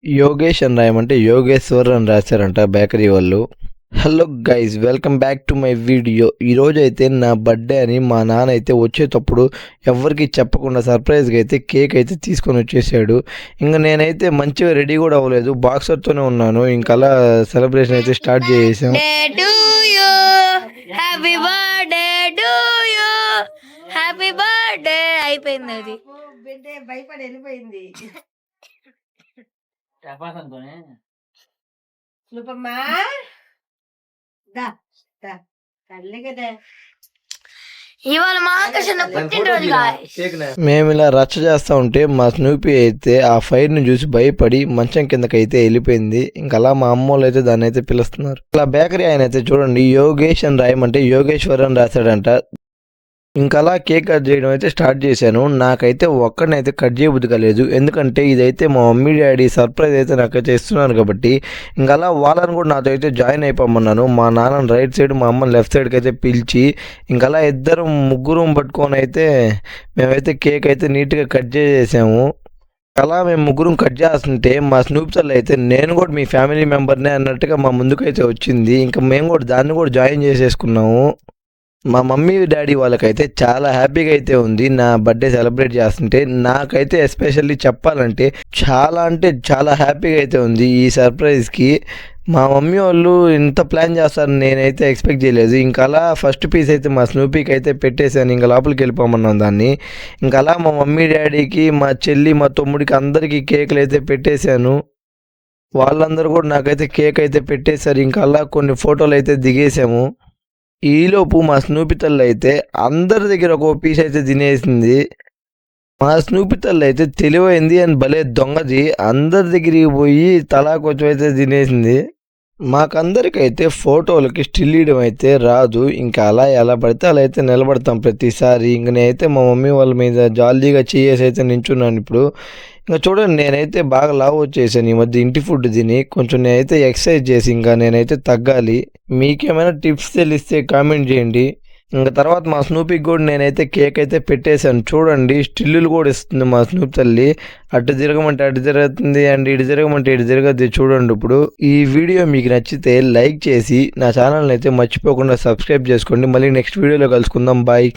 యోగేష్ అని రాయమంటే యోగేశ్వర్ అని రాశారంట బేకరీ వాళ్ళు. Hello guys, welcome back to my video. ఈరోజు అయితే నా బర్త్డే అని మా నాన్న అయితే వచ్చేటప్పుడు ఎవరికి చెప్పకుండా సర్ప్రైజ్గా అయితే కేక్ అయితే తీసుకొని వచ్చేసాడు. ఇంకా నేనైతే మంచిగా రెడీ కూడా అవ్వలేదు, బాక్సర్తోనే ఉన్నాను. ఇంకా అలా సెలబ్రేషన్ అయితే స్టార్ట్ చేసాం. అయిపోయింది అది భయపడి వెళ్ళిపోయింది. ఇవాళ మహాకృష్ణ పుట్టినరోజు. మేము ఇలా రచ్చ చేస్తూ ఉంటే మా స్నూపీ అయితే ఆ ఫైర్ని చూసి భయపడి మంచం కిందకైతే వెళ్ళిపోయింది. ఇంకా అలా మా అమ్మోళ్ళు అయితే దాన్ని అయితే పిలుస్తున్నారు. అలా బేకరీ ఆయన అయితే చూడండి, యోగేష్ అని రాయమంటే యోగేశ్వర్ అని రాశాడంట. ఇంకా అలా కేక్ కట్ చేయడం అయితే స్టార్ట్ చేశాను. నాకైతే ఒక్కడినైతే కట్ చేయబుద్ధి కాలేదు, ఎందుకంటే ఇదైతే మా మమ్మీ డాడీ సర్ప్రైజ్ అయితే నాకైతే ఇస్తున్నాను కాబట్టి. ఇంకా అలా వాళ్ళని కూడా నాతో అయితే జాయిన్ అయిపోమన్నాను. మా నాన్న రైట్ సైడ్, మా అమ్మని లెఫ్ట్ సైడ్కి అయితే పిలిచి ఇంకా అలా ముగ్గురు పట్టుకొని అయితే మేమైతే కేక్ అయితే నీట్గా కట్ చేసేసాము. అలా మేము ముగ్గురం కట్ చేస్తుంటే మా స్నూప్సల్ అయితే నేను కూడా మీ ఫ్యామిలీ మెంబర్నే అన్నట్టుగా మా ముందుకైతే వచ్చింది. ఇంకా మేము కూడా దాన్ని కూడా జాయిన్ చేసేసుకున్నాము. మా మమ్మీ డాడీ వాళ్ళకైతే చాలా హ్యాపీగా అయితే ఉంది నా బర్త్డే సెలబ్రేట్ చేస్తుంటే. నాకైతే ఎస్పెషల్లీ చెప్పాలంటే చాలా హ్యాపీగా అయితే ఉంది ఈ సర్ప్రైజ్కి. మా మమ్మీ వాళ్ళు ఇంత ప్లాన్ చేస్తారని నేనైతే ఎక్స్పెక్ట్ చేయలేదు. ఇంకా అలా ఫస్ట్ పీస్ అయితే మా స్నూపీకి అయితే పెట్టేశాను. ఇంకా లోపలికి వెళ్ళిపోమన్నాం దాన్ని. ఇంకా అలా మా మమ్మీ డాడీకి, మా చెల్లి, మా తమ్ముడికి అందరికీ కేకులు అయితే పెట్టేశాను. వాళ్ళందరూ కూడా నాకైతే కేక్ అయితే పెట్టేశారు. ఇంకా అలా కొన్ని ఫోటోలు అయితే దిగేసాము. ఈలోపు మా స్నూపీ తల్లి అయితే అందరి దగ్గర ఒక పీస్ అయితే తినేసింది. మా స్నూపీ తల్లి అయితే తెలివైంది అని భలే దొంగది, అందరి దగ్గరికి పోయి తలా కొంచెం అయితే తినేసింది. మాకందరికైతే ఫోటోలకి స్టిల్ ఇవ్వడం అయితే రాదు. ఇంకా అలా ఎలా పడితే అలా అయితే నిలబడతాం ప్రతిసారి. ఇంక నేనైతే మా మమ్మీ వాళ్ళ మీద జాలీగా చేసి అయితే నించున్నాను ఇప్పుడు. ఇంకా చూడండి, నేనైతే బాగా లావు వచ్చేసాను ఈ మధ్య ఇంటి ఫుడ్ తిని. కొంచెం నేనైతే ఎక్సర్సైజ్ చేసి ఇంకా నేనైతే తగ్గాలి. మీకేమైనా టిప్స్ తెలిస్తే కామెంట్ చేయండి. ఇంకా తర్వాత మా స్నూపీకి కూడా నేనైతే కేక్ అయితే పెట్టేశాను. చూడండి, స్టిల్లులు కూడా ఇస్తుంది మా స్నూప్ తల్లి. అటు తిరగమంటే అటు తిరుగుతుంది, అండ్ ఇటు తిరగమంటే ఇటు తిరగద్ది. చూడండి, ఇప్పుడు ఈ వీడియో మీకు నచ్చితే లైక్ చేసి నా ఛానల్ని అయితే మర్చిపోకుండా సబ్స్క్రైబ్ చేసుకోండి. మళ్ళీ నెక్స్ట్ వీడియోలో కలుసుకుందాం. బాయ్.